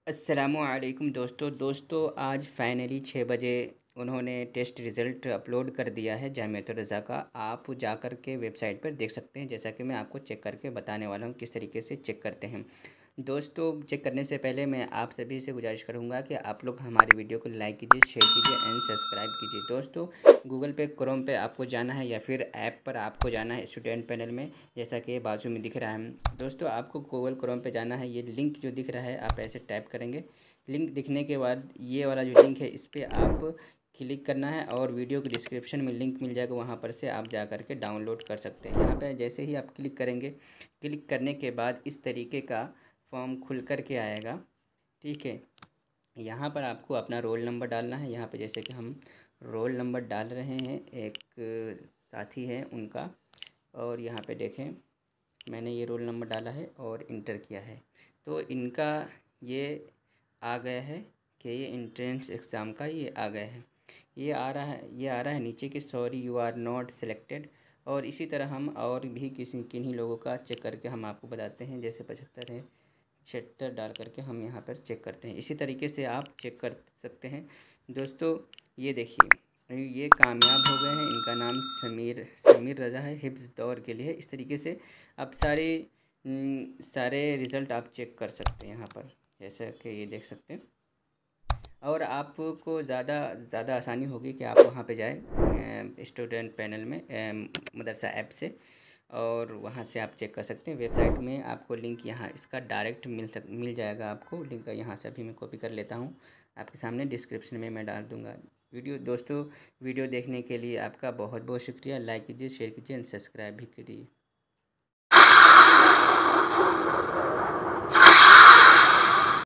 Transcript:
अस्सलामुअलैकुम दोस्तों आज फ़ाइनली 6 बजे उन्होंने टेस्ट रिज़ल्ट अपलोड कर दिया है जामिअतुर रज़ा का। आप जा कर के वेबसाइट पर देख सकते हैं, जैसा कि मैं आपको चेक करके बताने वाला हूँ किस तरीके से चेक करते हैं। दोस्तों चेक करने से पहले मैं आप सभी से गुजारिश करूँगा कि आप लोग हमारी वीडियो को लाइक कीजिए, शेयर कीजिए एंड सब्सक्राइब कीजिए। दोस्तों गूगल पे क्रोम पे आपको जाना है या फिर ऐप पर आपको जाना है स्टूडेंट पैनल में, जैसा कि बाजू में दिख रहा है। दोस्तों आपको गूगल क्रोम पे जाना है, ये लिंक जो दिख रहा है आप ऐसे टाइप करेंगे। लिंक दिखने के बाद ये वाला जो लिंक है इस पर आप क्लिक करना है और वीडियो के डिस्क्रिप्शन में लिंक मिल जाएगा, वहाँ पर से आप जा कर के डाउनलोड कर सकते हैं। यहाँ पे जैसे ही आप क्लिक करेंगे, क्लिक करने के बाद इस तरीके का फॉर्म खुल कर के आएगा। ठीक है, यहाँ पर आपको अपना रोल नंबर डालना है। यहाँ पे जैसे कि हम रोल नंबर डाल रहे हैं, एक साथी है उनका, और यहाँ पे देखें मैंने ये रोल नंबर डाला है और इंटर किया है, तो इनका ये आ गया है कि ये एंट्रेंस एग्ज़ाम का ये आ गया है। ये आ रहा है नीचे कि sorry you are not selected. और इसी तरह हम और भी किन्हीं लोगों का चेक करके हम आपको बताते हैं, जैसे 75 है, 76 डाल करके हम यहाँ पर चेक करते हैं। इसी तरीके से आप चेक कर सकते हैं। दोस्तों ये देखिए, ये कामयाब हो गए हैं। इनका नाम समीर समीर रज़ा है, हिफ्ज़ दौर के लिए। इस तरीके से आप सारे रिज़ल्ट आप चेक कर सकते हैं यहाँ पर, जैसा कि ये देख सकते हैं। और आपको ज़्यादा आसानी होगी कि आप वहाँ पे जाएँ स्टूडेंट पैनल में मदरसा ऐप से, और वहाँ से आप चेक कर सकते हैं। वेबसाइट में आपको लिंक यहाँ इसका डायरेक्ट मिल जाएगा। आपको लिंक यहाँ से अभी मैं कॉपी कर लेता हूँ, आपके सामने डिस्क्रिप्शन में मैं डाल दूँगा। दोस्तों वीडियो देखने के लिए आपका बहुत बहुत शुक्रिया। लाइक कीजिए, शेयर कीजिए एंड सब्सक्राइब भी कीजिए।